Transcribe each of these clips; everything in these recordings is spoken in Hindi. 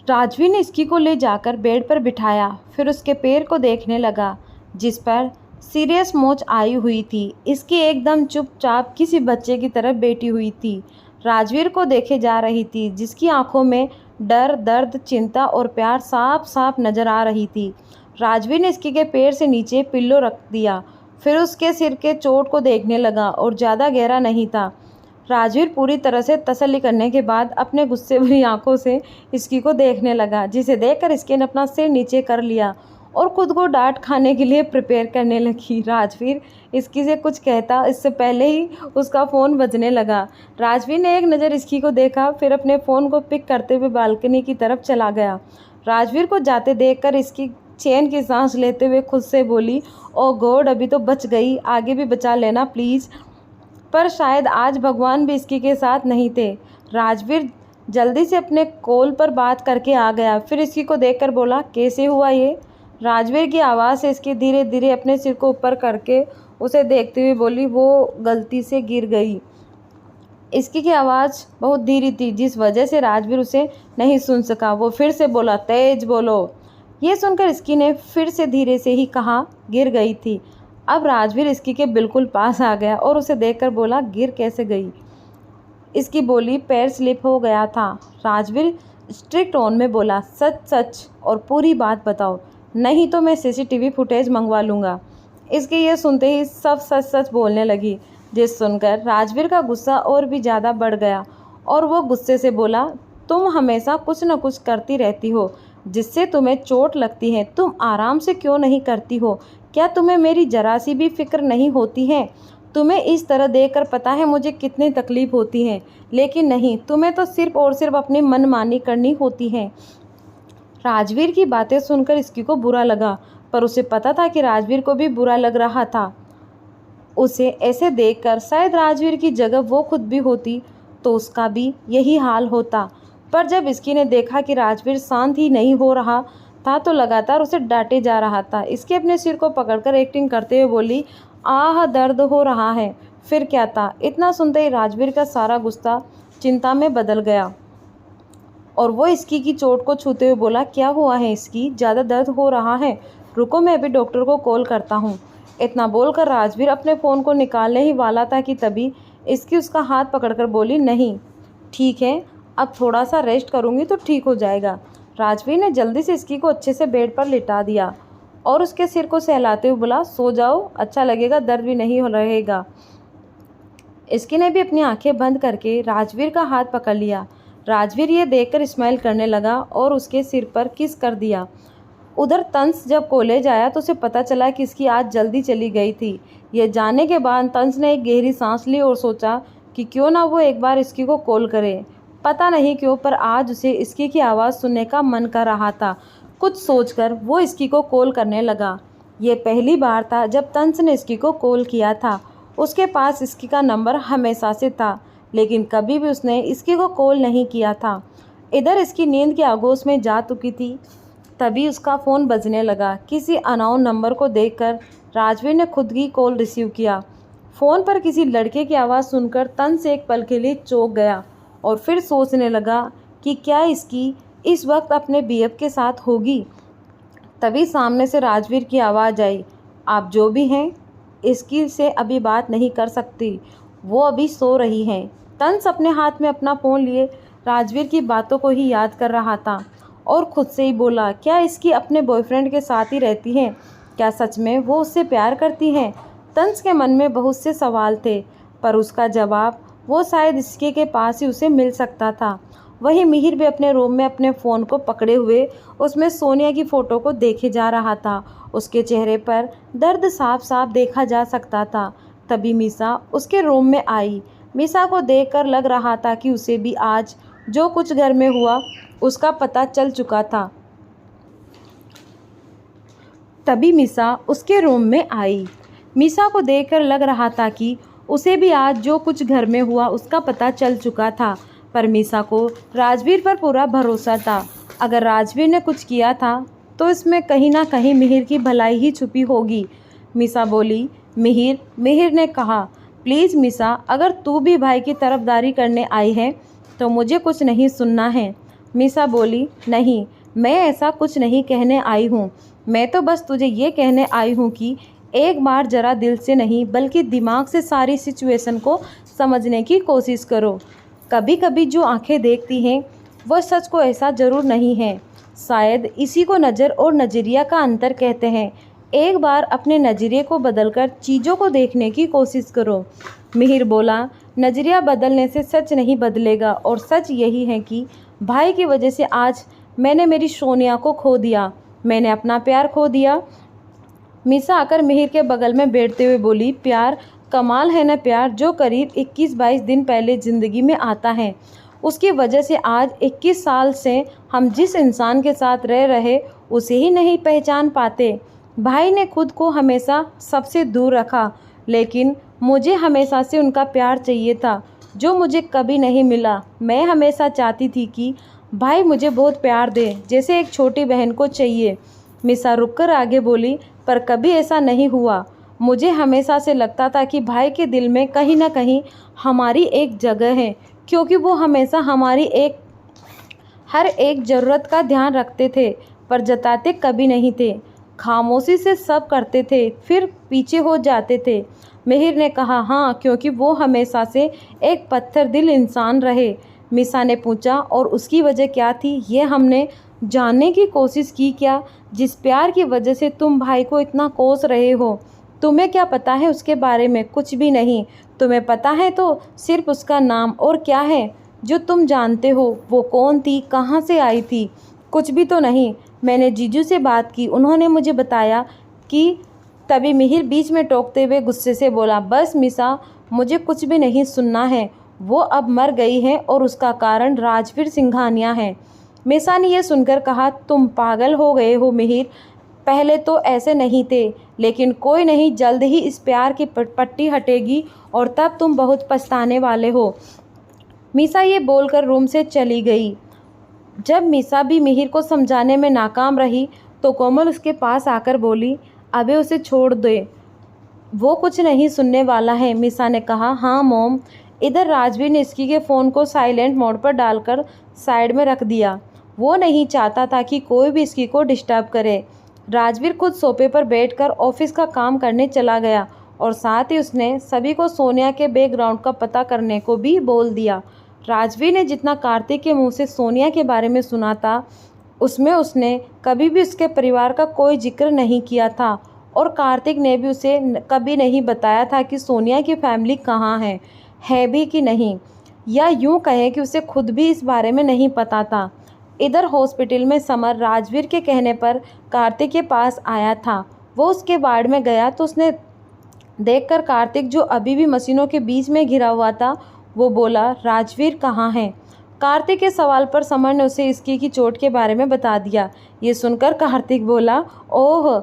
राजवीर ने इसकी को ले जाकर बेड पर बिठाया, फिर उसके पैर को देखने लगा जिस पर सीरियस मोच आई हुई थी। इसकी एकदम चुपचाप किसी बच्चे की तरह बैठी हुई थी। राजवीर को देखे जा रही थी, जिसकी आंखों में डर, दर्द, चिंता और प्यार साफ साफ नजर आ रही थी। राजवीर ने इसकी के पैर से नीचे पिल्लो रख दिया, फिर उसके सिर के चोट को देखने लगा और ज़्यादा गहरा नहीं था। राजवीर पूरी तरह से तसल्ली करने के बाद अपने गुस्से भरी आंखों से इसकी को देखने लगा, जिसे देखकर इसकी ने अपना सिर नीचे कर लिया और खुद को डांट खाने के लिए प्रिपेयर करने लगी। राजवीर इसकी से कुछ कहता इससे पहले ही उसका फ़ोन बजने लगा। राजवीर ने एक नज़र इसकी को देखा, फिर अपने फ़ोन को पिक करते हुए बालकनी की तरफ चला गया। राजवीर को जाते देखकर इसकी चैन की सांस लेते हुए खुद से बोली, ओ गॉड, अभी तो बच गई, आगे भी बचा लेना प्लीज़। पर शायद आज भगवान भी इसकी के साथ नहीं थे। राजवीर जल्दी से अपने कॉल पर बात करके आ गया, फिर इसकी को देखकर बोला, कैसे हुआ ये? राजवीर की आवाज़ से इसकी धीरे धीरे अपने सिर को ऊपर करके उसे देखते हुए बोली, वो गलती से गिर गई। इसकी की आवाज़ बहुत धीरे थी, जिस वजह से राजवीर उसे नहीं सुन सका। वो फिर से बोला, तेज बोलो। ये सुनकर इसकी ने फिर से धीरे से ही कहा, गिर गई थी। अब राजवीर इसकी के बिल्कुल पास आ गया और उसे देखकर बोला, गिर कैसे गई? इसकी बोली, पैर स्लिप हो गया था। राजवीर स्ट्रिक्ट टोन में बोला, सच सच और पूरी बात बताओ, नहीं तो मैं सीसीटीवी फुटेज मंगवा लूँगा। इसके ये सुनते ही सब सच सच बोलने लगी, जिस सुनकर राजवीर का गुस्सा और भी ज़्यादा बढ़ गया और वो गुस्से से बोला, तुम हमेशा कुछ न कुछ करती रहती हो जिससे तुम्हें चोट लगती है। तुम आराम से क्यों नहीं करती हो? क्या तुम्हें मेरी जरा सी भी फिक्र नहीं होती है? तुम्हें इस तरह देखकर पता है मुझे कितनी तकलीफ होती है, लेकिन नहीं, तुम्हें तो सिर्फ और सिर्फ अपनी मनमानी करनी होती है। राजवीर की बातें सुनकर इसकी को बुरा लगा, पर उसे पता था कि राजवीर को भी बुरा लग रहा था। उसे ऐसे देखकर शायद राजवीर की जगह वो खुद भी होती तो उसका भी यही हाल होता। पर जब इसकी ने देखा कि राजवीर शांत ही नहीं हो रहा था तो लगातार उसे डांटे जा रहा था। इसके अपने सिर को पकड़कर एक्टिंग करते हुए बोली, आह दर्द हो रहा है। फिर क्या था? इतना सुनते ही राजवीर का सारा गुस्सा चिंता में बदल गया और वो इसकी की चोट को छूते हुए बोला, क्या हुआ है इसकी? ज़्यादा दर्द हो रहा है? रुको, मैं अभी डॉक्टर को कॉल करता हूँ। इतना बोलकर राजवीर अपने फ़ोन को निकालने ही वाला था कि तभी इसकी उसका हाथ पकड़कर बोली, नहीं ठीक है, अब थोड़ा सा रेस्ट करूँगी तो ठीक हो जाएगा। राजवीर ने जल्दी से इसकी को अच्छे से बेड पर लिटा दिया और उसके सिर को सहलाते हुए बोला, सो जाओ, अच्छा लगेगा, दर्द भी नहीं रहेगा। इसकी ने भी अपनी आंखें बंद करके राजवीर का हाथ पकड़ लिया। राजवीर ये देखकर स्माइल करने लगा और उसके सिर पर किस कर दिया। उधर तंस जब कॉलेज आया तो उसे पता चला कि इसकी आज जल्दी चली गई थी। ये जानने के बाद तंस ने एक गहरी सांस ली और सोचा कि क्यों ना वो एक बार इसकी को कॉल करे। पता नहीं क्यों, पर आज उसे इसकी की आवाज़ सुनने का मन कर रहा था। कुछ सोचकर वो इसकी को कॉल करने लगा। ये पहली बार था जब तंस ने इसकी को कॉल किया था। उसके पास इसकी का नंबर हमेशा से था, लेकिन कभी भी उसने इसकी को कॉल नहीं किया था। इधर इसकी नींद के आगोश में जा चुकी थी, तभी उसका फ़ोन बजने लगा। किसी अननोन नंबर को देखकर राजवीर ने खुद की कॉल रिसीव किया। फ़ोन पर किसी लड़के की आवाज़ सुनकर तंस एक पल के लिए चौंक गया और फिर सोचने लगा कि क्या इसकी इस वक्त अपने बीएफ के साथ होगी। तभी सामने से राजवीर की आवाज़ आई, आप जो भी हैं इसकी से अभी बात नहीं कर सकती, वो अभी सो रही हैं। तंस अपने हाथ में अपना फ़ोन लिए राजवीर की बातों को ही याद कर रहा था और खुद से ही बोला, क्या इसकी अपने बॉयफ्रेंड के साथ ही रहती हैं? क्या सच में वो उससे प्यार करती हैं? तंस के मन में बहुत से सवाल थे, पर उसका जवाब वो शायद इसके के पास ही उसे मिल सकता था। वहीं मिहिर भी अपने रूम में अपने फ़ोन को पकड़े हुए उसमें सोनिया की फ़ोटो को देखे जा रहा था। उसके चेहरे पर दर्द साफ साफ देखा जा सकता था। तभी मीसा उसके रूम में आई। मीसा को देखकर लग रहा था कि उसे भी आज जो कुछ घर में हुआ उसका पता चल चुका था। तभी मीसा उसके रूम में आई। मीसा को देखकर लग रहा था कि उसे भी आज जो कुछ घर में हुआ उसका पता चल चुका था, पर मीसा को राजवीर पर पूरा भरोसा था। अगर राजवीर ने कुछ किया था तो इसमें कहीं ना कहीं मिहिर की भलाई ही छुपी होगी। मीसा बोली, मिहिर ने कहा, प्लीज़ मीसा, अगर तू भी भाई की तरफदारी करने आई है तो मुझे कुछ नहीं सुनना है। मीसा बोली, नहीं, मैं ऐसा कुछ नहीं कहने आई हूँ। मैं तो बस तुझे ये कहने आई हूँ कि एक बार ज़रा दिल से नहीं बल्कि दिमाग से सारी सिचुएशन को समझने की कोशिश करो। कभी कभी जो आंखें देखती हैं वह सच को ऐसा ज़रूर नहीं है। शायद इसी को नज़र और नज़रिया का अंतर कहते हैं। एक बार अपने नज़रिए को बदलकर चीज़ों को देखने की कोशिश करो। मिहिर बोला, नज़रिया बदलने से सच नहीं बदलेगा और सच यही है कि भाई की वजह से आज मैंने मेरी सोनिया को खो दिया, मैंने अपना प्यार खो दिया। मीसा आकर मिहिर के बगल में बैठते हुए बोली, प्यार कमाल है ना प्यार, जो करीब 21-22 दिन पहले ज़िंदगी में आता है उसकी वजह से आज 21 साल से हम जिस इंसान के साथ रह रहे उसे ही नहीं पहचान पाते। भाई ने खुद को हमेशा सबसे दूर रखा, लेकिन मुझे हमेशा से उनका प्यार चाहिए था जो मुझे कभी नहीं मिला। मैं हमेशा चाहती थी कि भाई मुझे बहुत प्यार दे जैसे एक छोटी बहन को चाहिए। मिसा रुककर आगे बोली, पर कभी ऐसा नहीं हुआ। मुझे हमेशा से लगता था कि भाई के दिल में कहीं ना कहीं हमारी एक जगह है, क्योंकि वो हमेशा हमारी हर एक ज़रूरत का ध्यान रखते थे, पर जताते कभी नहीं थे। खामोशी से सब करते थे फिर पीछे हो जाते थे। मिहिर ने कहा, हाँ, क्योंकि वो हमेशा से एक पत्थर दिल इंसान रहे। मिसा ने पूछा, और उसकी वजह क्या थी? ये हमने जानने की कोशिश की क्या? जिस प्यार की वजह से तुम भाई को इतना कोस रहे हो, तुम्हें क्या पता है उसके बारे में? कुछ भी नहीं। तुम्हें पता है तो सिर्फ उसका नाम, और क्या है जो तुम जानते हो? वो कौन थी, कहाँ से आई थी? कुछ भी तो नहीं। मैंने जीजू से बात की, उन्होंने मुझे बताया कि तभी मिहिर बीच में टोकते हुए गुस्से से बोला, बस मिसा, मुझे कुछ भी नहीं सुनना है। वो अब मर गई है और उसका कारण राजवीर सिंघानिया है। मिसा ने यह सुनकर कहा, तुम पागल हो गए हो मिहिर, पहले तो ऐसे नहीं थे, लेकिन कोई नहीं, जल्द ही इस प्यार की पट्टी हटेगी और तब तुम बहुत पछताने वाले हो। मिसा ये बोलकर रूम से चली गई। जब मिसा भी मिहिर को समझाने में नाकाम रही तो कोमल उसके पास आकर बोली, अबे उसे छोड़ दे, वो कुछ नहीं सुनने वाला है। मिसा ने कहा, हाँ मॉम। इधर राजवीर ने इसकी के फ़ोन को साइलेंट मोड पर डालकर साइड में रख दिया। वो नहीं चाहता था कि कोई भी इसकी को डिस्टर्ब करे। राजवीर खुद सोफे पर बैठकर ऑफिस का काम करने चला गया और साथ ही उसने सभी को सोनिया के बैकग्राउंड का पता करने को भी बोल दिया। राजवीर ने जितना कार्तिक के मुंह से सोनिया के बारे में सुना था, उसमें उसने कभी भी उसके परिवार का कोई जिक्र नहीं किया था, और कार्तिक ने भी उसे कभी नहीं बताया था कि सोनिया की फैमिली कहाँ है भी कि नहीं, या यूँ कहें कि उसे खुद भी इस बारे में नहीं पता था। इधर हॉस्पिटल में समर राजवीर के कहने पर कार्तिक के पास आया था। वो उसके वार्ड में गया तो उसने देखकर कार्तिक, जो अभी भी मशीनों के बीच में घिरा हुआ था, वो बोला, राजवीर कहाँ है? कार्तिक के सवाल पर समर ने उसे इसकी की चोट के बारे में बता दिया। ये सुनकर कार्तिक बोला, ओह,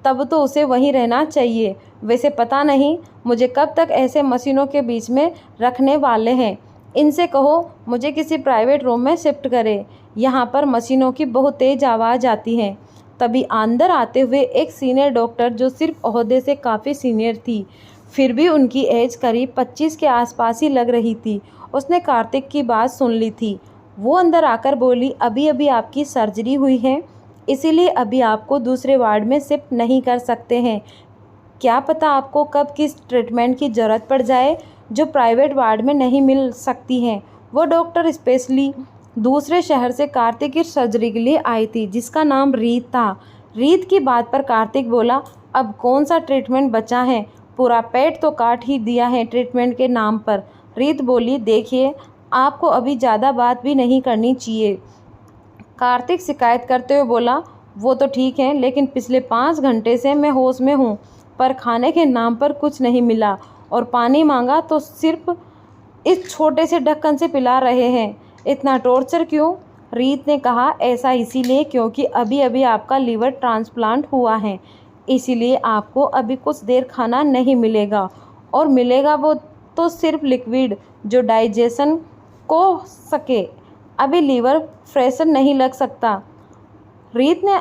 तब तो उसे वहीं रहना चाहिए। वैसे पता नहीं मुझे कब तक ऐसे मशीनों के बीच में रखने वाले हैं। इनसे कहो मुझे किसी प्राइवेट रूम में शिफ्ट करे, यहाँ पर मशीनों की बहुत तेज़ आवाज़ आती है। तभी अंदर आते हुए एक सीनियर डॉक्टर, जो सिर्फ ओहदे से काफ़ी सीनियर थी, फिर भी उनकी एज करीब 25 के आसपास ही लग रही थी, उसने कार्तिक की बात सुन ली थी। वो अंदर आकर बोली, अभी अभी आपकी सर्जरी हुई है, इसीलिए अभी आपको दूसरे वार्ड में शिफ्ट नहीं कर सकते हैं। क्या पता आपको कब किस ट्रीटमेंट की ज़रूरत पड़ जाए जो प्राइवेट वार्ड में नहीं मिल सकती हैं। वो डॉक्टर स्पेशली दूसरे शहर से कार्तिक की सर्जरी के लिए आई थी, जिसका नाम रीत था। रीत की बात पर कार्तिक बोला, अब कौन सा ट्रीटमेंट बचा है? पूरा पेट तो काट ही दिया है ट्रीटमेंट के नाम पर। रीत बोली, देखिए, आपको अभी ज़्यादा बात भी नहीं करनी चाहिए। कार्तिक शिकायत करते हुए बोला, वो तो ठीक है, लेकिन पिछले 5 घंटे से मैं होश में हूँ, पर खाने के नाम पर कुछ नहीं मिला, और पानी मांगा तो सिर्फ इस छोटे से ढक्कन से पिला रहे हैं। इतना टॉर्चर क्यों? रीत ने कहा, ऐसा इसीलिए क्योंकि अभी अभी आपका लीवर ट्रांसप्लांट हुआ है, इसीलिए आपको अभी कुछ देर खाना नहीं मिलेगा, और मिलेगा वो तो सिर्फ लिक्विड जो डाइजेशन को सके। अभी लीवर फ्रेशर नहीं लग सकता। रीत ने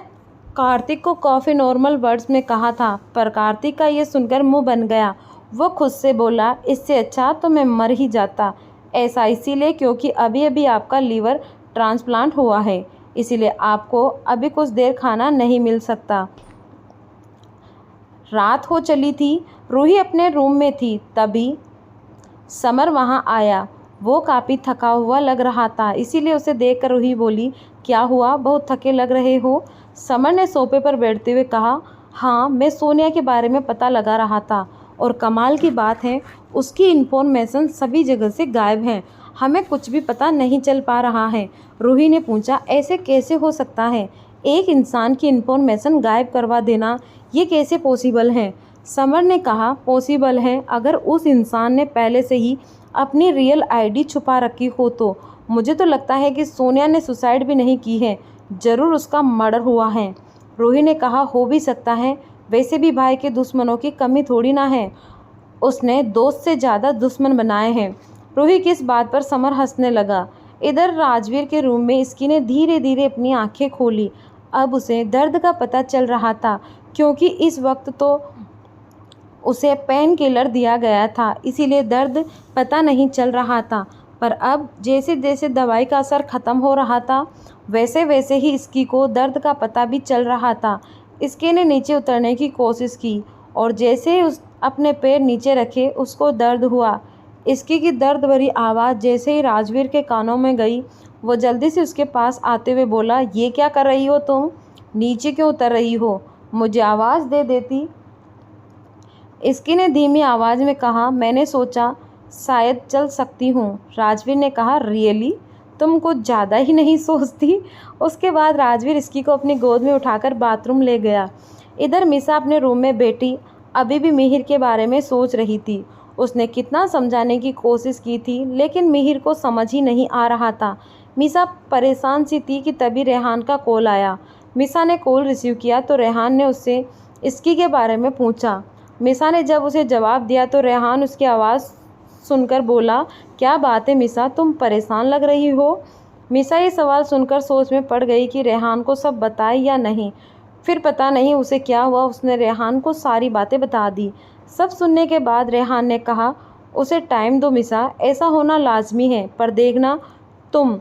कार्तिक को कॉफ़ी नॉर्मल वर्ड्स में कहा था, पर कार्तिक का ये सुनकर मुंह बन गया। वो खुद से बोला, इससे अच्छा तो मैं मर ही जाता। ऐसा इसीलिए क्योंकि अभी अभी आपका लीवर ट्रांसप्लांट हुआ है, इसीलिए आपको अभी कुछ देर खाना नहीं मिल सकता। रात हो चली थी। रूही अपने रूम में थी, तभी समर वहाँ आया। वो काफ़ी थका हुआ लग रहा था, इसीलिए उसे देखकर रूही बोली, क्या हुआ, बहुत थके लग रहे हो? समर ने सोफे पर बैठते हुए कहा, हाँ, मैं सोनिया के बारे में पता लगा रहा था और कमाल की बात है, उसकी इन्फॉर्मेशन सभी जगह से गायब है। हमें कुछ भी पता नहीं चल पा रहा है। रूही ने पूछा, ऐसे कैसे हो सकता है? एक इंसान की इन्फॉर्मेशन गायब करवा देना, ये कैसे पॉसिबल है? समर ने कहा, पॉसिबल है अगर उस इंसान ने पहले से ही अपनी रियल आईडी छुपा रखी हो तो। मुझे तो लगता है कि सोनिया ने सुसाइड भी नहीं की है, ज़रूर उसका मर्डर हुआ है। रूही ने कहा, हो भी सकता है, वैसे भी भाई के दुश्मनों की कमी थोड़ी ना है, उसने दोस्त से ज़्यादा दुश्मन बनाए हैं। रूही की इस बात पर समर हंसने लगा। इधर राजवीर के रूम में इसकी ने धीरे धीरे अपनी आंखें खोली। अब उसे दर्द का पता चल रहा था, क्योंकि इस वक्त तो उसे पेन किलर दिया गया था, इसीलिए दर्द पता नहीं चल रहा था। पर अब जैसे जैसे दवाई का असर ख़त्म हो रहा था, वैसे वैसे ही इसकी को दर्द का पता भी चल रहा था। इसके ने नीचे उतरने की कोशिश की और जैसे ही उस अपने पैर नीचे रखे, उसको दर्द हुआ। इसकी की दर्द भरी आवाज़ जैसे ही राजवीर के कानों में गई, वो जल्दी से उसके पास आते हुए बोला, ये क्या कर रही हो तुम? नीचे क्यों उतर रही हो? मुझे आवाज़ दे देती। इसकी ने धीमी आवाज़ में कहा, मैंने सोचा शायद चल सकती हूँ। राजवीर ने कहा, रियली? तुम कुछ ज़्यादा ही नहीं सोचती? उसके बाद राजवीर इसकी को अपनी गोद में उठाकर बाथरूम ले गया। इधर मिसा अपने रूम में बैठी अभी भी मिहिर के बारे में सोच रही थी। उसने कितना समझाने की कोशिश की थी, लेकिन मिहिर को समझ ही नहीं आ रहा था। मिसा परेशान सी थी कि तभी रेहान का कॉल आया। मिसा ने कॉल रिसीव किया तो रेहान ने उससे इसकी के बारे में पूछा। मिसा ने जब उसे जवाब दिया तो रेहान उसकी आवाज़ सुनकर बोला, क्या बात है मिसा, तुम परेशान लग रही हो? मिसा ये सवाल सुनकर सोच में पड़ गई कि रेहान को सब बताए या नहीं। फिर पता नहीं उसे क्या हुआ, उसने रेहान को सारी बातें बता दी। सब सुनने के बाद रेहान ने कहा, उसे टाइम दो मिसा, ऐसा होना लाजमी है, पर देखना तुम,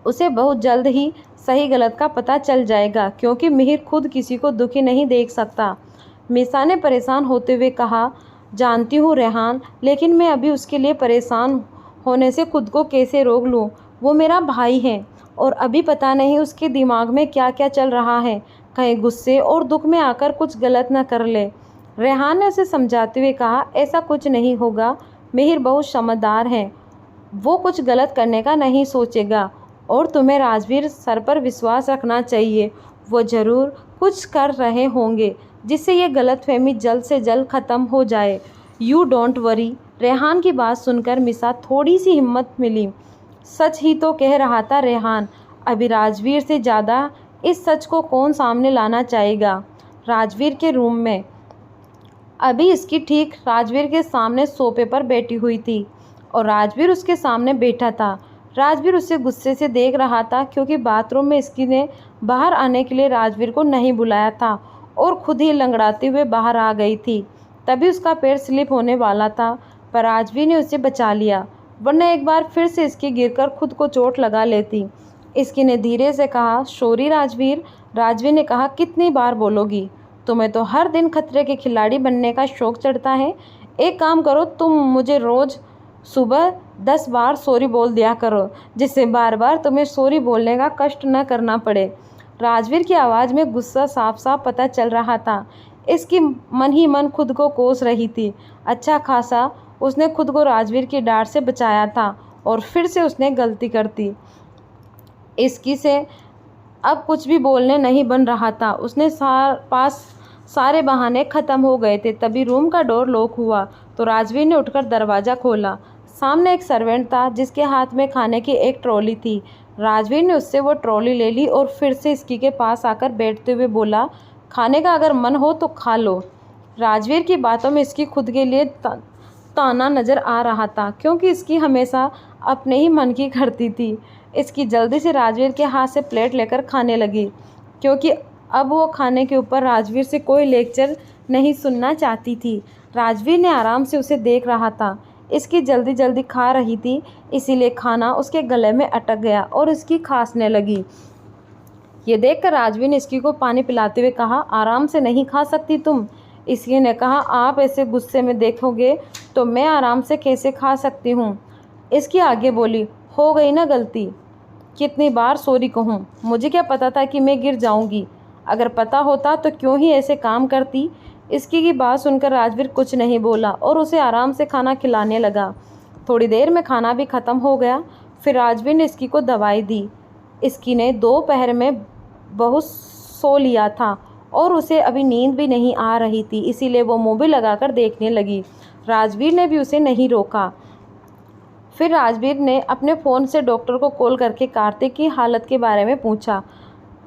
उसे बहुत जल्द ही सही गलत का पता चल जाएगा, क्योंकि मिहिर खुद किसी को दुखी नहीं देख सकता। मिसा ने परेशान होते हुए कहा, जानती हूँ रेहान, लेकिन मैं अभी उसके लिए परेशान होने से खुद को कैसे रोक लूँ? वो मेरा भाई है और अभी पता नहीं उसके दिमाग में क्या क्या चल रहा है, कहीं गुस्से और दुख में आकर कुछ गलत न कर ले। रेहान ने उसे समझाते हुए कहा, ऐसा कुछ नहीं होगा, मिहिर बहुत समझदार है, वो कुछ गलत करने का नहीं सोचेगा और तुम्हें राजवीर सर पर विश्वास रखना चाहिए, वो ज़रूर कुछ कर रहे होंगे जिससे ये गलतफहमी जल्द से जल्द ख़त्म हो जाए। You don't worry. रेहान की बात सुनकर मिसा थोड़ी सी हिम्मत मिली। सच ही तो कह रहा था रेहान, अभी राजवीर से ज़्यादा इस सच को कौन सामने लाना चाहेगा? राजवीर के रूम में अभी इसकी ठीक राजवीर के सामने सोफे पर बैठी हुई थी और राजवीर उसके सामने बैठा था। राजवीर उसे गुस्से से देख रहा था, क्योंकि बाथरूम में इसकी ने बाहर आने के लिए राजवीर को नहीं बुलाया था और खुद ही लंगड़ाते हुए बाहर आ गई थी। तभी उसका पैर स्लिप होने वाला था, पर राजवीर ने उसे बचा लिया, वरना एक बार फिर से इसकी गिरकर खुद को चोट लगा लेती। इसकी ने धीरे से कहा, सॉरी राजवीर। राजवीर ने कहा, कितनी बार बोलोगी? तुम्हें तो हर दिन खतरे के खिलाड़ी बनने का शौक चढ़ता है। एक काम करो, तुम मुझे रोज़ सुबह 10 बार सॉरी बोल दिया करो, जिससे बार बार तुम्हें सॉरी बोलने का कष्ट न करना पड़े। राजवीर की आवाज़ में गुस्सा साफ साफ पता चल रहा था। इसकी मन ही मन खुद को कोस रही थी। अच्छा खासा उसने खुद को राजवीर की डांट से बचाया था और फिर से उसने गलती कर दी। इसकी से अब कुछ भी बोलने नहीं बन रहा था। उसने सारे बहाने ख़त्म हो गए थे। तभी रूम का डोर लॉक हुआ तो राजवीर ने उठकर दरवाज़ा खोला। सामने एक सर्वेंट था जिसके हाथ में खाने की एक ट्रॉली थी। राजवीर ने उससे वो ट्रॉली ले ली और फिर से इसकी के पास आकर बैठते हुए बोला, खाने का अगर मन हो तो खा लो। राजवीर की बातों में इसकी खुद के लिए ताना नज़र आ रहा था, क्योंकि इसकी हमेशा अपने ही मन की करती थी। इसकी जल्दी से राजवीर के हाथ से प्लेट लेकर खाने लगी, क्योंकि अब वो खाने के ऊपर राजवीर से कोई लेक्चर नहीं सुनना चाहती थी। राजवीर ने आराम से उसे देख रहा था। इसकी जल्दी जल्दी खा रही थी, इसीलिए खाना उसके गले में अटक गया और इसकी खांसने लगी। ये देखकर राजवीर ने इसकी को पानी पिलाते हुए कहा, आराम से नहीं खा सकती तुम? इसकी ने कहा, आप ऐसे गुस्से में देखोगे तो मैं आराम से कैसे खा सकती हूँ? इसकी आगे बोली, हो गई ना गलती, कितनी बार सॉरी कहूँ? मुझे क्या पता था कि मैं गिर जाऊँगी? अगर पता होता तो क्यों ही ऐसे काम करती? इसकी की बात सुनकर राजवीर कुछ नहीं बोला और उसे आराम से खाना खिलाने लगा। थोड़ी देर में खाना भी ख़त्म हो गया। फिर राजवीर ने इसकी को दवाई दी। इसकी ने दोपहर में बहुत सो लिया था और उसे अभी नींद भी नहीं आ रही थी, इसीलिए वो मूवी लगाकर देखने लगी। राजवीर ने भी उसे नहीं रोका। फिर राजवीर ने अपने फ़ोन से डॉक्टर को कॉल करके कार्तिक की हालत के बारे में पूछा।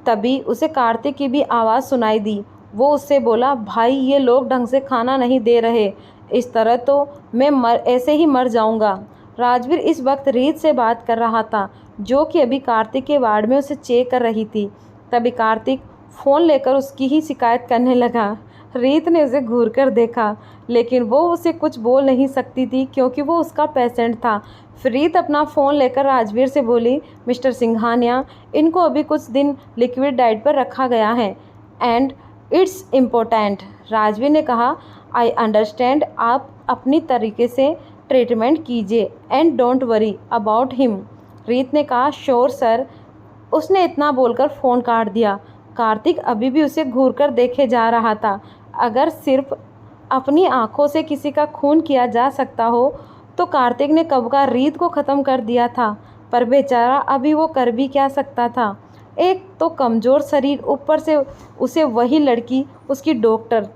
तभी उसे कार्तिक की भी आवाज़ सुनाई दी। वो उससे बोला, भाई ये लोग ढंग से खाना नहीं दे रहे, इस तरह तो मैं ऐसे ही मर जाऊंगा। राजवीर इस वक्त रीत से बात कर रहा था, जो कि अभी कार्तिक के वार्ड में उसे चेक कर रही थी। तभी कार्तिक फ़ोन लेकर उसकी ही शिकायत करने लगा। रीत ने उसे घूर कर देखा, लेकिन वो उसे कुछ बोल नहीं सकती थी क्योंकि वो उसका पेशेंट था। फिर रीत अपना फ़ोन लेकर राजवीर से बोली, मिस्टर सिंघानिया, इनको अभी कुछ दिन लिक्विड डाइट पर रखा गया है एंड इट्स इम्पोर्टेंट। राजवीर ने कहा, आई अंडरस्टैंड, आप अपनी तरीके से ट्रीटमेंट कीजिए and don't worry about him. रीत ने कहा, श्योर सर। उसने इतना बोलकर फ़ोन काट दिया। कार्तिक अभी भी उसे घूर कर देखे जा रहा था। अगर सिर्फ अपनी आंखों से किसी का खून किया जा सकता हो तो कार्तिक ने कब का रीत को ख़त्म कर दिया था, पर बेचारा अभी वो कर भी क्या सकता था। एक तो कमज़ोर शरीर, ऊपर से उसे वही लड़की, उसकी डॉक्टर।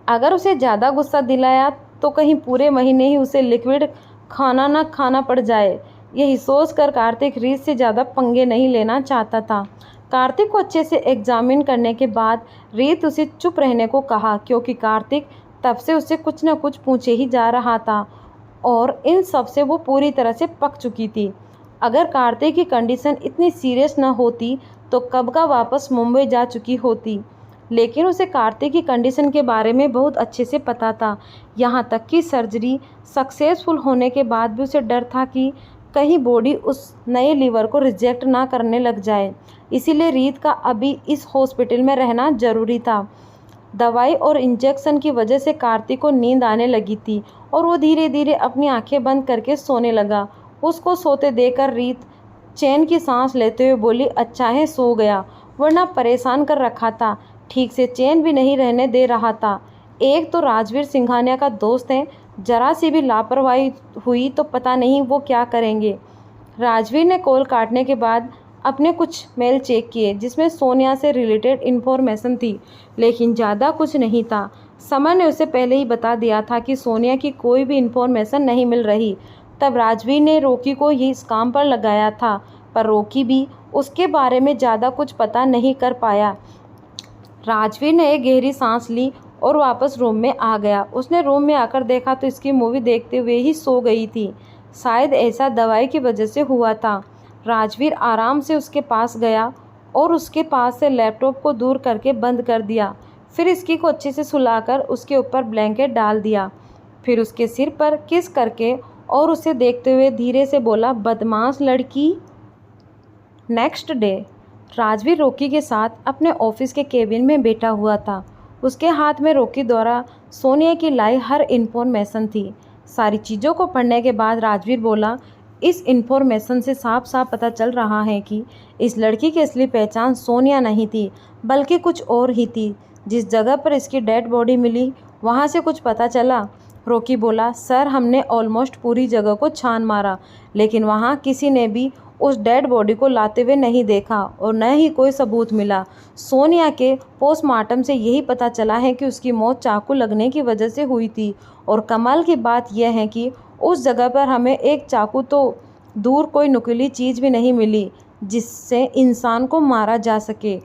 अगर उसे ज़्यादा गुस्सा दिलाया तो कहीं पूरे महीने ही उसे लिक्विड खाना ना खाना पड़ जाए। यही सोचकर कार्तिक रीत से ज़्यादा पंगे नहीं लेना चाहता था। कार्तिक को अच्छे से एग्जामिन करने के बाद रीत उसे चुप रहने को कहा, क्योंकि कार्तिक तब से उसे कुछ न कुछ पूछे ही जा रहा था और इन सब से वो पूरी तरह से पक चुकी थी। अगर कार्तिक की कंडीशन इतनी सीरियस न होती तो कब का वापस मुंबई जा चुकी होती। लेकिन उसे कार्तिक की कंडीशन के बारे में बहुत अच्छे से पता था। यहाँ तक कि सर्जरी सक्सेसफुल होने के बाद भी उसे डर था कि कहीं बॉडी उस नए लीवर को रिजेक्ट ना करने लग जाए। इसीलिए रीत का अभी इस हॉस्पिटल में रहना ज़रूरी था। दवाई और इंजेक्शन की वजह से कार्तिक को नींद आने लगी थी और वो धीरे धीरे अपनी आंखें बंद करके सोने लगा। उसको सोते देखकर रीत चैन की सांस लेते हुए बोली, अच्छा है सो गया, वरना परेशान कर रखा था, ठीक से चैन भी नहीं रहने दे रहा था। एक तो राजवीर सिंघानिया का दोस्त है, जरा सी भी लापरवाही हुई तो पता नहीं वो क्या करेंगे। राजवीर ने कॉल काटने के बाद अपने कुछ मेल चेक किए जिसमें सोनिया से रिलेटेड इन्फॉर्मेशन थी, लेकिन ज़्यादा कुछ नहीं था। समर ने उसे पहले ही बता दिया था कि सोनिया की कोई भी इन्फॉर्मेशन नहीं मिल रही। तब राजवीर ने रॉकी को ही इस काम पर लगाया था, पर रॉकी भी उसके बारे में ज़्यादा कुछ पता नहीं कर पाया। राजवीर ने एक गहरी सांस ली और वापस रूम में आ गया। उसने रूम में आकर देखा तो इसकी मूवी देखते हुए ही सो गई थी। शायद ऐसा दवाई की वजह से हुआ था। राजवीर आराम से उसके पास गया और उसके पास से लैपटॉप को दूर करके बंद कर दिया। फिर इसकी को अच्छे से सुलाकर उसके ऊपर ब्लैंकेट डाल दिया। फिर उसके सिर पर किस करके और उसे देखते हुए धीरे से बोला, बदमाश लड़की। नेक्स्ट डे राजवीर रॉकी के साथ अपने ऑफिस के केबिन में बैठा हुआ था। उसके हाथ में रॉकी द्वारा सोनिया की लाई हर इन्फॉर्मेशन थी। सारी चीज़ों को पढ़ने के बाद राजवीर बोला, इस इन्फॉर्मेशन से साफ साफ पता चल रहा है कि इस लड़की की असली पहचान सोनिया नहीं थी, बल्कि कुछ और ही थी। जिस जगह पर इसकी डेड बॉडी मिली वहाँ से कुछ पता चला? रॉकी बोला, सर हमने ऑलमोस्ट पूरी जगह को छान मारा, लेकिन वहाँ किसी ने भी उस डेड बॉडी को लाते हुए नहीं देखा और न ही कोई सबूत मिला। सोनिया के पोस्टमार्टम से यही पता चला है कि उसकी मौत चाकू लगने की वजह से हुई थी। और कमाल की बात यह है कि उस जगह पर हमें एक चाकू तो दूर कोई नुकीली चीज़ भी नहीं मिली जिससे इंसान को मारा जा सके।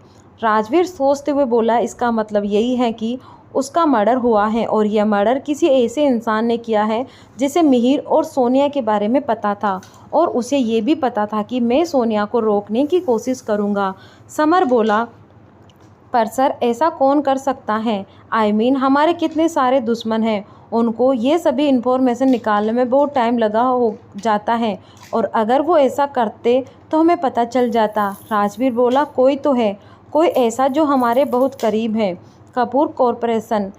राजवीर सोचते हुए बोला, इसका मतलब यही है कि उसका मर्डर हुआ है और यह मर्डर किसी ऐसे इंसान ने किया है जिसे मिहिर और सोनिया के बारे में पता था और उसे ये भी पता था कि मैं सोनिया को रोकने की कोशिश करूँगा। समर बोला, पर सर ऐसा कौन कर सकता है? आई मीन हमारे कितने सारे दुश्मन हैं उनको ये सभी इन्फॉर्मेशन निकालने में बहुत टाइम लगा हो जाता है, और अगर वो ऐसा करते तो हमें पता चल जाता। राजवीर बोला, कोई तो है, कोई ऐसा जो हमारे बहुत करीब है। कपूर कॉरपोरेशन।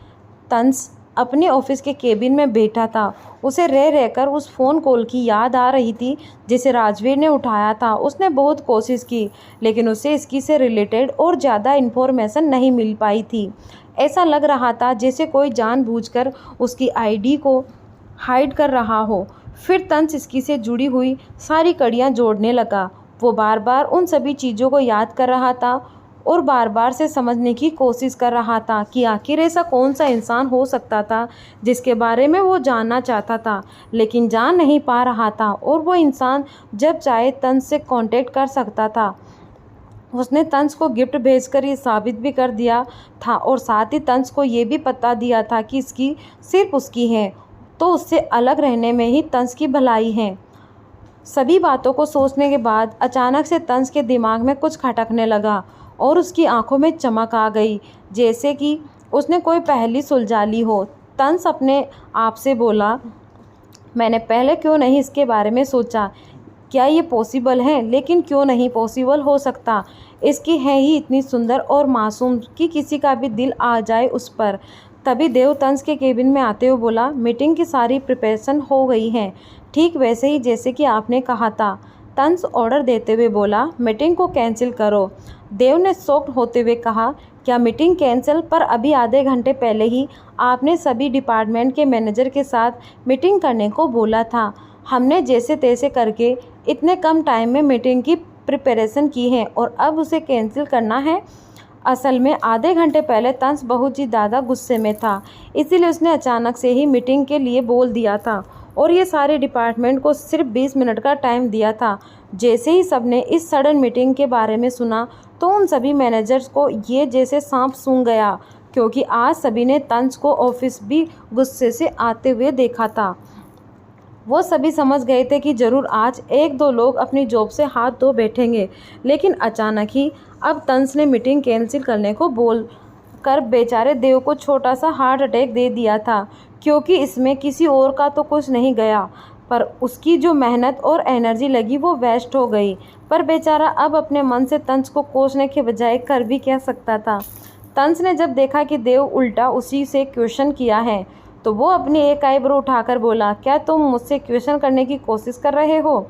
तंस अपने ऑफिस के केबिन में बैठा था। उसे रह रहकर उस फ़ोन कॉल की याद आ रही थी जिसे राजवीर ने उठाया था। उसने बहुत कोशिश की, लेकिन उसे इसकी से रिलेटेड और ज़्यादा इन्फॉर्मेशन नहीं मिल पाई थी। ऐसा लग रहा था जैसे कोई जानबूझकर उसकी आईडी को हाइड कर रहा हो। फिर तंस इसकी से जुड़ी हुई सारी कड़ियाँ जोड़ने लगा। वो बार बार उन सभी चीज़ों को याद कर रहा था और बार बार से समझने की कोशिश कर रहा था कि आखिर ऐसा कौन सा इंसान हो सकता था जिसके बारे में वो जानना चाहता था, लेकिन जान नहीं पा रहा था। और वो इंसान जब चाहे तंस से कांटेक्ट कर सकता था। उसने तंस को गिफ्ट भेजकर ये साबित भी कर दिया था, और साथ ही तंस को ये भी बता दिया था कि इसकी सिर्फ उसकी है, तो उससे अलग रहने में ही तंस की भलाई है। सभी बातों को सोचने के बाद अचानक से तंस के दिमाग में कुछ खटकने लगा और उसकी आंखों में चमक आ गई, जैसे कि उसने कोई पहेली सुलझा ली हो। तंस अपने आप से बोला, मैंने पहले क्यों नहीं इसके बारे में सोचा? क्या ये पॉसिबल है? लेकिन क्यों नहीं पॉसिबल हो सकता? इसकी है ही इतनी सुंदर और मासूम कि किसी का भी दिल आ जाए उस पर। तभी देव तंस के केबिन में आते हुए बोला, मीटिंग की सारी प्रिपरेशन हो गई है, ठीक वैसे ही जैसे कि आपने कहा था। तंस ऑर्डर देते हुए बोला, मीटिंग को कैंसिल करो। देव ने शॉक्ड होते हुए कहा, क्या मीटिंग कैंसिल? पर अभी आधे घंटे पहले ही आपने सभी डिपार्टमेंट के मैनेजर के साथ मीटिंग करने को बोला था। हमने जैसे तैसे करके इतने कम टाइम में मीटिंग की प्रिपरेशन की है और अब उसे कैंसिल करना है? असल में आधे घंटे पहले तंस बहुत ही ज़्यादा गुस्से में था, इसीलिए उसने अचानक से ही मीटिंग के लिए बोल दिया था और ये सारे डिपार्टमेंट को सिर्फ 20 मिनट का टाइम दिया था। जैसे ही सबने इस सडन मीटिंग के बारे में सुना तो उन सभी मैनेजर्स को ये जैसे सांप सूंघ गया, क्योंकि आज सभी ने तंस को ऑफिस भी गुस्से से आते हुए देखा था। वो सभी समझ गए थे कि ज़रूर आज एक दो लोग अपनी जॉब से हाथ धो बैठेंगे, लेकिन अचानक ही अब तंस ने मीटिंग कैंसिल करने को बोल कर बेचारे देव को छोटा सा हार्ट अटैक दे दिया था, क्योंकि इसमें किसी और का तो कुछ नहीं गया, पर उसकी जो मेहनत और एनर्जी लगी वो वेस्ट हो गई। पर बेचारा अब अपने मन से तंस को कोसने के बजाय कर भी क्या सकता था। तंस ने जब देखा कि देव उल्टा उसी से क्वेश्चन किया है, तो वो अपनी एक आईब्रो उठाकर बोला, क्या तुम मुझसे क्वेश्चन करने की कोशिश कर रहे हो?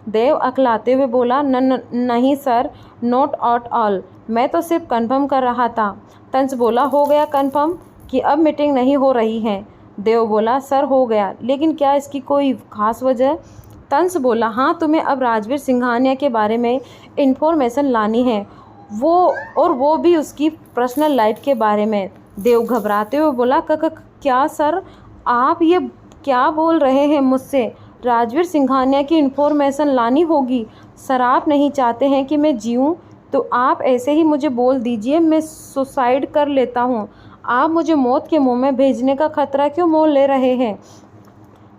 देव अकलाते हुए बोला, नहीं सर, नॉट एट ऑल, मैं तो सिर्फ कंफर्म कर रहा था। तंस बोला, हो गया कंफर्म कि अब मीटिंग नहीं हो रही है? देव बोला, सर हो गया, लेकिन क्या इसकी कोई ख़ास वजह? तंस बोला, हाँ, तुम्हें अब राजवीर सिंघानिया के बारे में इन्फॉर्मेशन लानी है, वो भी उसकी पर्सनल लाइफ के बारे में। देव घबराते हुए बोला, क्या सर, आप ये क्या बोल रहे हैं मुझसे? राजवीर सिंघानिया की इन्फॉर्मेशन लानी होगी? सर, आप नहीं चाहते हैं कि मैं जीऊँ तो आप ऐसे ही मुझे बोल दीजिए, मैं सुसाइड कर लेता हूँ। आप मुझे मौत के मुंह में भेजने का खतरा क्यों मोल ले रहे हैं?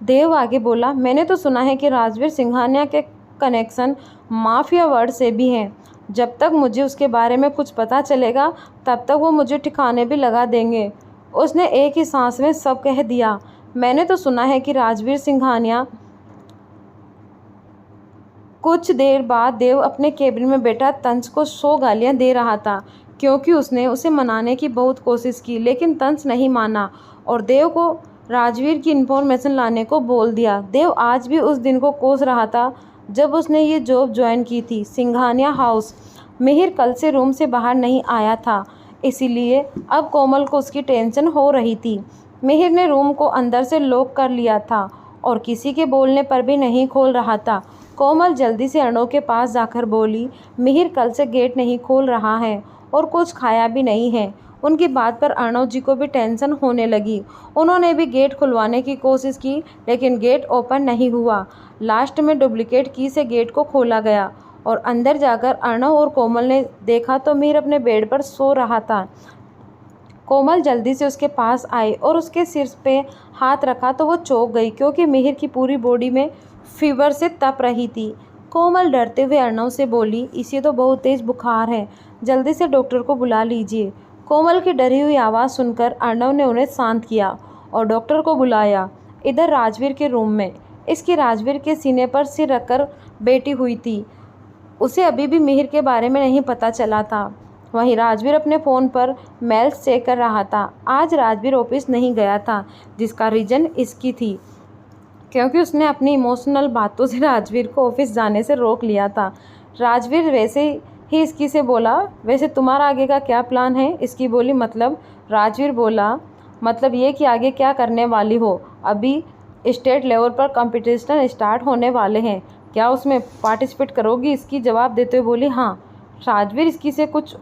देव आगे बोला, मैंने तो सुना है कि राजवीर सिंघानिया के कनेक्शन माफिया वर्ल्ड से भी हैं। जब तक मुझे उसके बारे में कुछ पता चलेगा तब तक वो मुझे ठिकाने भी लगा देंगे। उसने एक ही सांस में सब कह दिया। मैंने तो सुना है कि राजवीर सिंघानिया। कुछ देर बाद देव अपने केबिन में बैठा तंस को 100 गालियां दे रहा था, क्योंकि उसने उसे मनाने की बहुत कोशिश की, लेकिन तंस नहीं माना और देव को राजवीर की इन्फॉर्मेशन लाने को बोल दिया। देव आज भी उस दिन को कोस रहा था जब उसने ये जॉब ज्वाइन की थी, सिंघानिया हाउस। मिहिर कल से रूम से बाहर नहीं आया था, इसीलिए अब कोमल को उसकी टेंशन हो रही थी। मिहिर ने रूम को अंदर से लॉक कर लिया था और किसी के बोलने पर भी नहीं खोल रहा था। कोमल जल्दी से अर्णव के पास जाकर बोली, मिहिर कल से गेट नहीं खोल रहा है और कुछ खाया भी नहीं है। उनकी बात पर अर्णव जी को भी टेंशन होने लगी। उन्होंने भी गेट खुलवाने की कोशिश की, लेकिन गेट ओपन नहीं हुआ। लास्ट में डुप्लीकेट की से गेट को खोला गया और अंदर जाकर अर्णव और कोमल ने देखा तो मिहिर अपने बेड पर सो रहा था। कोमल जल्दी से उसके पास आई और उसके सिर पे हाथ रखा तो वो चौंक गई, क्योंकि मिहिर की पूरी बॉडी में फीवर से तप रही थी। कोमल डरते हुए अर्णव से बोली, इसे तो बहुत तेज़ बुखार है, जल्दी से डॉक्टर को बुला लीजिए। कोमल की डरी हुई आवाज़ सुनकर अर्णव ने उन्हें शांत किया और डॉक्टर को बुलाया। इधर राजवीर के रूम में इसकी राजवीर के सीने पर सिर रखकर बैठी हुई थी। उसे अभी भी मिहिर के बारे में नहीं पता चला था। वहीं राजवीर अपने फ़ोन पर मेल्स चेक कर रहा था। आज राजवीर ऑफिस नहीं गया था, जिसका रीज़न इसकी थी, क्योंकि उसने अपनी इमोशनल बातों से राजवीर को ऑफिस जाने से रोक लिया था। राजवीर वैसे ही इसकी से बोला, वैसे तुम्हारा आगे का क्या प्लान है? इसकी बोली, मतलब? राजवीर बोला, मतलब ये कि आगे क्या करने वाली हो? अभी स्टेट लेवल पर कंपटीशन स्टार्ट होने वाले हैं, क्या उसमें पार्टिसिपेट करोगी? इसकी जवाब देते हुए बोली, हाँ। राजवीर इसकी से कुछ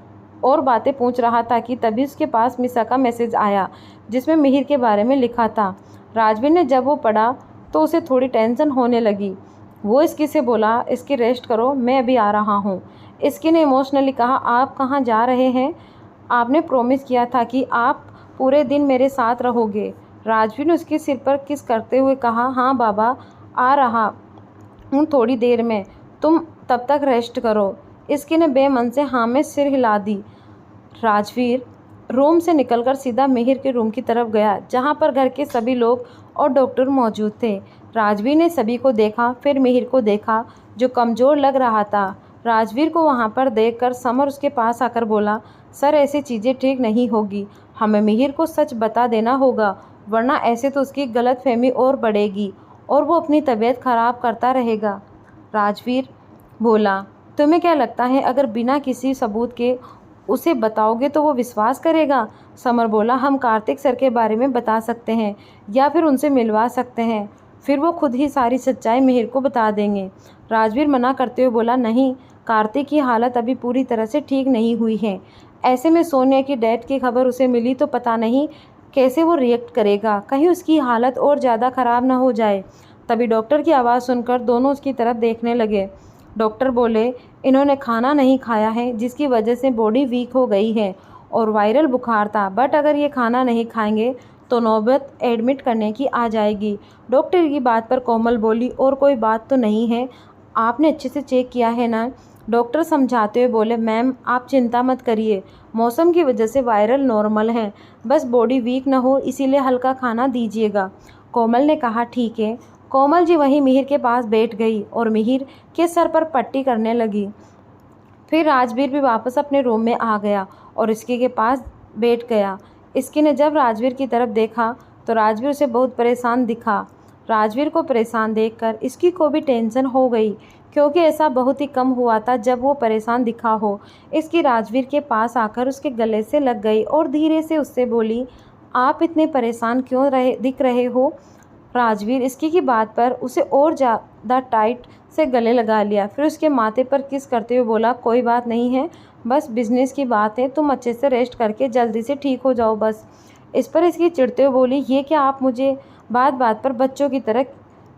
और बातें पूछ रहा था कि तभी उसके पास मिसा का मैसेज आया, जिसमें मिहिर के बारे में लिखा था। राजवीर ने जब वो पढ़ा तो उसे थोड़ी टेंशन होने लगी। वो इसकी से बोला, इसकी रेस्ट करो, मैं अभी आ रहा हूँ। इसकी ने इमोशनली कहा, आप कहाँ जा रहे हैं? आपने प्रॉमिस किया था कि आप पूरे दिन मेरे साथ रहोगे। राजवीर ने उसके सिर पर किस करते हुए कहा, हाँ बाबा, आ रहा हूँ थोड़ी देर में, तुम तब तक रेस्ट करो। इसकी ने बेमन से हाँ में सिर हिला दी। राजवीर रूम से निकलकर सीधा मिहिर के रूम की तरफ गया, जहाँ पर घर के सभी लोग और डॉक्टर मौजूद थे। राजवीर ने सभी को देखा, फिर मिहिर को देखा जो कमज़ोर लग रहा था। राजवीर को वहाँ पर देखकर समर उसके पास आकर बोला, सर ऐसी चीज़ें ठीक नहीं होगी, हमें मिहिर को सच बता देना होगा, वरना ऐसे तो उसकी गलतफहमी और बढ़ेगी और वो अपनी तबीयत खराब करता रहेगा। राजवीर बोला, तुम्हें क्या लगता है अगर बिना किसी सबूत के उसे बताओगे तो वो विश्वास करेगा? समर बोला, हम कार्तिक सर के बारे में बता सकते हैं या फिर उनसे मिलवा सकते हैं, फिर वो खुद ही सारी सच्चाई मिहिर को बता देंगे। राजवीर मना करते हुए बोला, नहीं, कार्तिक की हालत अभी पूरी तरह से ठीक नहीं हुई है। ऐसे में सोनिया की डेथ की खबर उसे मिली तो पता नहीं कैसे वो रिएक्ट करेगा, कहीं उसकी हालत और ज़्यादा ख़राब ना हो जाए। तभी डॉक्टर की आवाज़ सुनकर दोनों उसकी तरफ देखने लगे। डॉक्टर बोले, इन्होंने खाना नहीं खाया है, जिसकी वजह से बॉडी वीक हो गई है और वायरल बुखार था, बट अगर ये खाना नहीं खाएंगे तो नौबत एडमिट करने की आ जाएगी। डॉक्टर की बात पर कोमल बोली, और कोई बात तो नहीं है, आपने अच्छे से चेक किया है ना? डॉक्टर समझाते हुए बोले, मैम आप चिंता मत करिए, मौसम की वजह से वायरल नॉर्मल है, बस बॉडी वीक ना हो इसीलिए हल्का खाना दीजिएगा। कोमल ने कहा, ठीक है। कोमल जी वहीं मिहिर के पास बैठ गई और मिहिर के सर पर पट्टी करने लगी। फिर राजवीर भी वापस अपने रूम में आ गया और इसकी के पास बैठ गया। इसकी ने जब राजवीर की तरफ देखा तो राजवीर उसे बहुत परेशान दिखा। राजवीर को परेशान देखकर इसकी को भी टेंशन हो गई, क्योंकि ऐसा बहुत ही कम हुआ था जब वो परेशान दिखा हो। इसकी राजवीर के पास आकर उसके गले से लग गई और धीरे से उससे बोली, आप इतने परेशान क्यों दिख रहे हो? राजवीर इसकी की बात पर उसे और ज़्यादा टाइट से गले लगा लिया, फिर उसके माथे पर किस करते हुए बोला, कोई बात नहीं है, बस बिजनेस की बात है, तुम अच्छे से रेस्ट करके जल्दी से ठीक हो जाओ बस। इस पर इसकी चिढ़ते हुए बोली, ये क्या आप मुझे बात बात पर बच्चों की तरह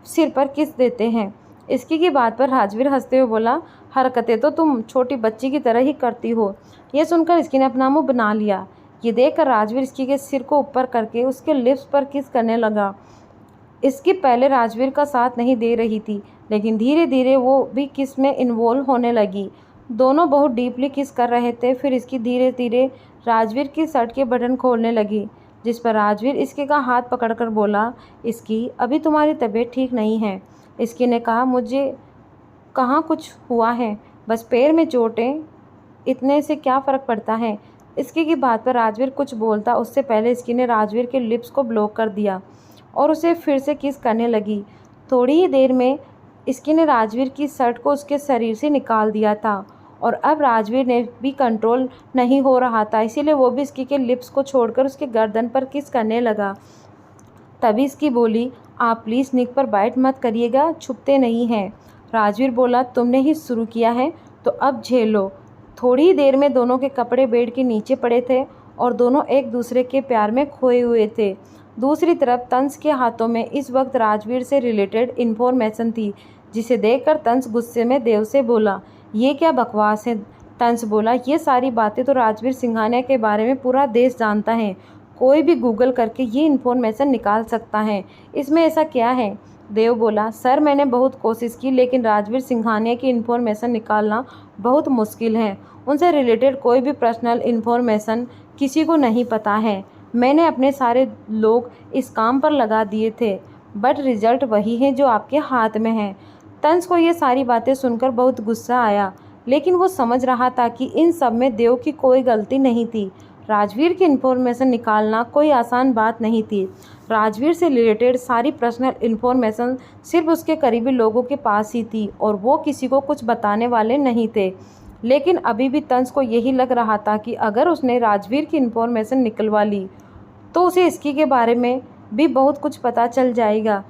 सिर पर किस देते हैं? इसकी की बात पर राजवीर हंसते हुए बोला, हरकतें तो तुम छोटी बच्ची की तरह ही करती हो। यह सुनकर इसकी ने अपना मुँह बना लिया। ये देखकर राजवीर इसकी के सिर को ऊपर करके उसके लिप्स पर किस करने लगा। इसकी पहले राजवीर का साथ नहीं दे रही थी, लेकिन धीरे धीरे वो भी किस में इन्वॉल्व होने लगी। दोनों बहुत डीपली किस कर रहे थे। फिर इसकी धीरे धीरे राजवीर की शर्ट के बटन खोलने लगी, जिस पर राजवीर इसके का हाथ पकड़कर बोला, इसकी अभी तुम्हारी तबीयत ठीक नहीं है। इसकी ने कहा, मुझे कहाँ कुछ हुआ है, बस पैर में चोट है, इतने से क्या फ़र्क पड़ता है? इसकी की बात पर राजवीर कुछ बोलता उससे पहले इसकी ने राजवीर के लिप्स को ब्लॉक कर दिया और उसे फिर से किस करने लगी। थोड़ी ही देर में इसकी ने राजवीर की शर्ट को उसके शरीर से निकाल दिया था और अब राजवीर ने भी कंट्रोल नहीं हो रहा था, इसीलिए वो भी इसकी के लिप्स को छोड़कर उसके गर्दन पर किस करने लगा। तभी इसकी बोली, आप प्लीज़ निक पर बाइट मत करिएगा, छुपते नहीं हैं। राजवीर बोला, तुमने ही शुरू किया है तो अब झेलो। थोड़ी ही देर में दोनों के कपड़े बेड के नीचे पड़े थे और दोनों एक दूसरे के प्यार में खोए हुए थे। दूसरी तरफ तंस के हाथों में इस वक्त राजवीर से रिलेटेड इन्फॉर्मेशन थी, जिसे देखकर तंस गुस्से में देव से बोला, ये क्या बकवास है? तंस बोला, ये सारी बातें तो राजवीर सिंघानिया के बारे में पूरा देश जानता है, कोई भी गूगल करके ये इन्फॉर्मेशन निकाल सकता है, इसमें ऐसा क्या है? देव बोला, सर मैंने बहुत कोशिश की, लेकिन राजवीर सिंघानिया की इन्फॉर्मेशन निकालना बहुत मुश्किल है। उनसे रिलेटेड कोई भी पर्सनल इन्फॉर्मेशन किसी को नहीं पता है। मैंने अपने सारे लोग इस काम पर लगा दिए थे, बट रिजल्ट वही है जो आपके हाथ में है। तंज को ये सारी बातें सुनकर बहुत गुस्सा आया, लेकिन वो समझ रहा था कि इन सब में देव की कोई गलती नहीं थी। राजवीर की इन्फॉर्मेशन निकालना कोई आसान बात नहीं थी। राजवीर से रिलेटेड सारी पर्सनल इन्फॉर्मेशन सिर्फ उसके करीबी लोगों के पास ही थी और वो किसी को कुछ बताने वाले नहीं थे। लेकिन अभी भी तंज को यही लग रहा था कि अगर उसने राजवीर की इन्फॉर्मेशन निकलवा ली तो उसे इसकी के बारे में भी बहुत कुछ पता चल जाएगा।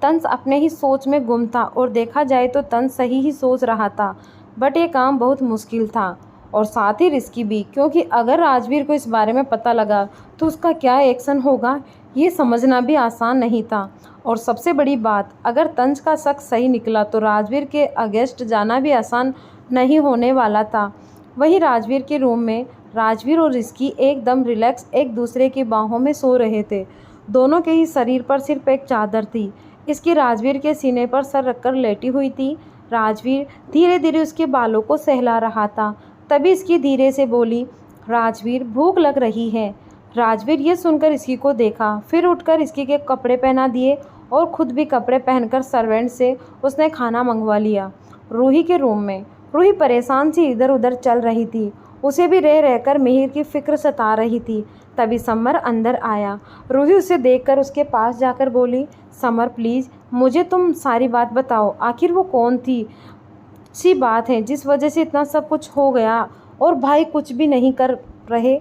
तंज अपने ही सोच में गुम था और देखा जाए तो तंज सही ही सोच रहा था, बट ये काम बहुत मुश्किल था और साथ ही रिस्की भी, क्योंकि अगर राजवीर को इस बारे में पता लगा तो उसका क्या एक्शन होगा ये समझना भी आसान नहीं था। और सबसे बड़ी बात, अगर तंज का शक सही निकला तो राजवीर के अगेंस्ट जाना भी आसान नहीं होने वाला था। वहीं राजवीर के रूम में राजवीर और रिस्की एकदम रिलैक्स एक दूसरे की बाहों में सो रहे थे। दोनों के ही शरीर पर सिर्फ एक चादर थी। इसकी राजवीर के सीने पर सर रखकर लेटी हुई थी। राजवीर धीरे धीरे उसके बालों को सहला रहा था। तभी इसकी धीरे से बोली, राजवीर भूख लग रही है। राजवीर ये सुनकर इसकी को देखा, फिर उठकर इसकी के कपड़े पहना दिए और खुद भी कपड़े पहनकर सर्वेंट से उसने खाना मंगवा लिया। रूही के रूम में रूही परेशान सी इधर उधर चल रही थी। उसे भी रह रहकर मिहिर की फिक्र सता रही थी। तभी समर अंदर आया। रूही उसे देखकर उसके पास जाकर बोली, समर प्लीज़ मुझे तुम सारी बात बताओ, आखिर वो कौन थी? सी बात है जिस वजह से इतना सब कुछ हो गया और भाई कुछ भी नहीं कर रहे।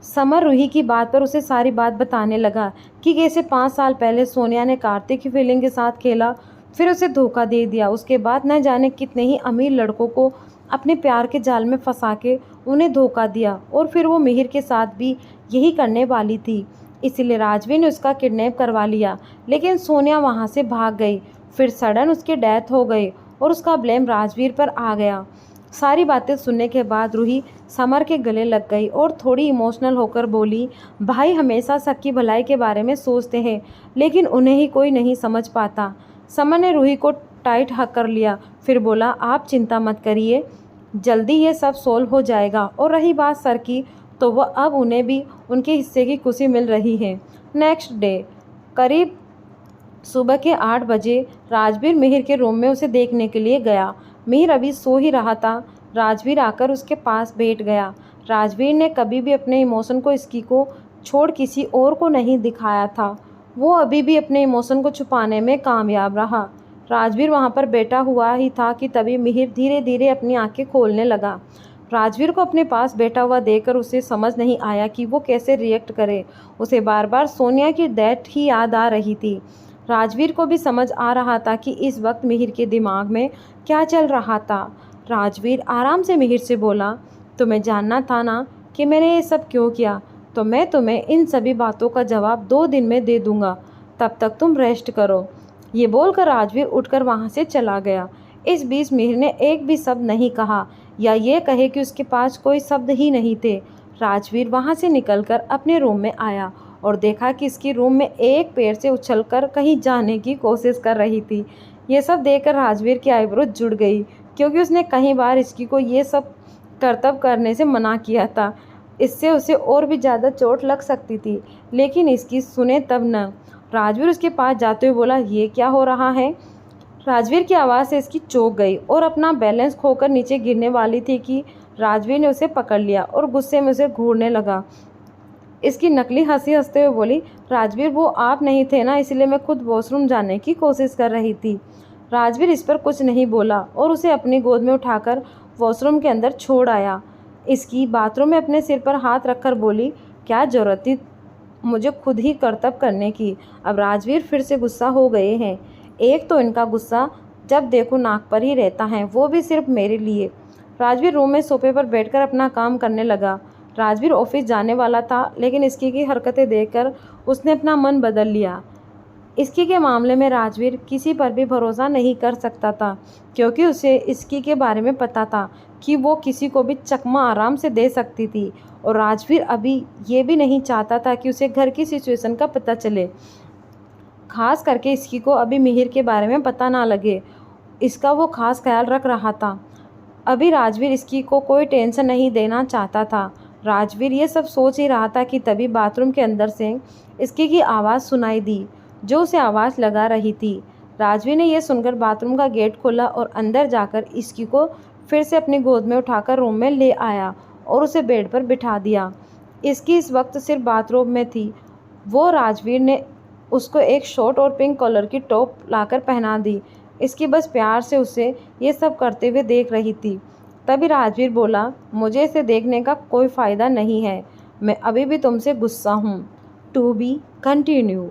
समर रूही की बात पर उसे सारी बात बताने लगा कि कैसे 5 साल पहले सोनिया ने कार्तिक की फीलिंग के साथ खेला, फिर उसे धोखा दे दिया। उसके बाद न जाने कितने ही अमीर लड़कों को अपने प्यार के जाल में फंसा के उन्हें धोखा दिया और फिर वो मिहिर के साथ भी यही करने वाली थी। इसीलिए राजवीर ने उसका किडनैप करवा लिया, लेकिन सोनिया वहाँ से भाग गई। फिर सडन उसकी डेथ हो गई और उसका ब्लेम राजवीर पर आ गया। सारी बातें सुनने के बाद रूही समर के गले लग गई और थोड़ी इमोशनल होकर बोली, भाई हमेशा सबकी भलाई के बारे में सोचते हैं, लेकिन उन्हें ही कोई नहीं समझ पाता। समर ने रूही को टाइट हक कर लिया, फिर बोला, आप चिंता मत करिए, जल्दी ये सब सोल्व हो जाएगा। और रही बात सर की, तो वह अब उन्हें भी उनके हिस्से की खुशी मिल रही है। नेक्स्ट डे करीब सुबह के 8 बजे राजवीर मिहिर के रूम में उसे देखने के लिए गया। मिहिर अभी सो ही रहा था। राजवीर आकर उसके पास बैठ गया। राजवीर ने कभी भी अपने इमोशन को इसकी को छोड़ किसी और को नहीं दिखाया था। वो अभी भी अपने इमोशन को छुपाने में कामयाब रहा। राजवीर वहाँ पर बैठा हुआ ही था कि तभी मिहिर धीरे धीरे अपनी आंखें खोलने लगा। राजवीर को अपने पास बैठा हुआ देखकर उसे समझ नहीं आया कि वो कैसे रिएक्ट करे। उसे बार बार सोनिया की डेथ ही याद आ रही थी। राजवीर को भी समझ आ रहा था कि इस वक्त मिहिर के दिमाग में क्या चल रहा था। राजवीर आराम से मिहिर से बोला, तुम्हें जानना था ना कि मैंने ये सब क्यों किया, तो मैं तुम्हें इन सभी बातों का जवाब 2 दिन में दे दूंगा, तब तक तुम रेस्ट करो। ये बोलकर राजवीर उठकर वहाँ से चला गया। इस बीच मिहिर ने एक भी शब्द नहीं कहा, या ये कहे कि उसके पास कोई शब्द ही नहीं थे। राजवीर वहाँ से निकलकर अपने रूम में आया और देखा कि इसकी रूम में एक पैर से उछलकर कहीं जाने की कोशिश कर रही थी। ये सब देखकर राजवीर की आईब्रो जुड़ गई, क्योंकि उसने कई बार इसकी को ये सब करतब करने से मना किया था। इससे उसे और भी ज़्यादा चोट लग सकती थी, लेकिन इसकी सुने तब न। राजवीर उसके पास जाते हुए बोला, ये क्या हो रहा है? राजवीर की आवाज़ से इसकी चौंक गई और अपना बैलेंस खोकर नीचे गिरने वाली थी कि राजवीर ने उसे पकड़ लिया और गुस्से में उसे घूरने लगा। इसकी नकली हंसी हंसते हुए बोली, राजवीर वो आप नहीं थे ना, इसलिए मैं खुद वॉशरूम जाने की कोशिश कर रही थी। राजवीर इस पर कुछ नहीं बोला और उसे अपनी गोद में उठाकर वॉशरूम के अंदर छोड़ आया। इसकी बाथरूम में अपने सिर पर हाथ रखकर बोली, क्या ज़रूरत थी मुझे खुद ही करतब करने की। अब राजवीर फिर से गुस्सा हो गए हैं। एक तो इनका गुस्सा जब देखो नाक पर ही रहता है, वो भी सिर्फ मेरे लिए। राजवीर रूम में सोफे पर बैठकर अपना काम करने लगा। राजवीर ऑफिस जाने वाला था, लेकिन इसकी की हरकतें देखकर उसने अपना मन बदल लिया। इसकी के मामले में राजवीर किसी पर भी भरोसा नहीं कर सकता था, क्योंकि उसे इसकी के बारे में पता था कि वो किसी को भी चकमा आराम से दे सकती थी। और राजवीर अभी ये भी नहीं चाहता था कि उसे घर की सिचुएशन का पता चले, खास करके इसकी को अभी मिहिर के बारे में पता ना लगे। इसका वो खास ख्याल रख रहा था। अभी राजवीर इसकी को कोई टेंशन नहीं देना चाहता था। राजवीर ये सब सोच ही रहा था कि तभी बाथरूम के अंदर से इसकी की आवाज़ सुनाई दी, जो उसे आवाज़ लगा रही थी। राजवीर ने यह सुनकर बाथरूम का गेट खोला और अंदर जाकर इसकी को फिर से अपनी गोद में उठाकर रूम में ले आया और उसे बेड पर बिठा दिया। इसकी इस वक्त सिर्फ बाथरूम में थी। वो राजवीर ने उसको एक शॉर्ट और पिंक कलर की टॉप लाकर पहना दी। इसकी बस प्यार से उसे ये सब करते हुए देख रही थी। तभी राजवीर बोला, मुझे इसे देखने का कोई फ़ायदा नहीं है, मैं अभी भी तुमसे गुस्सा हूँ। To be continue.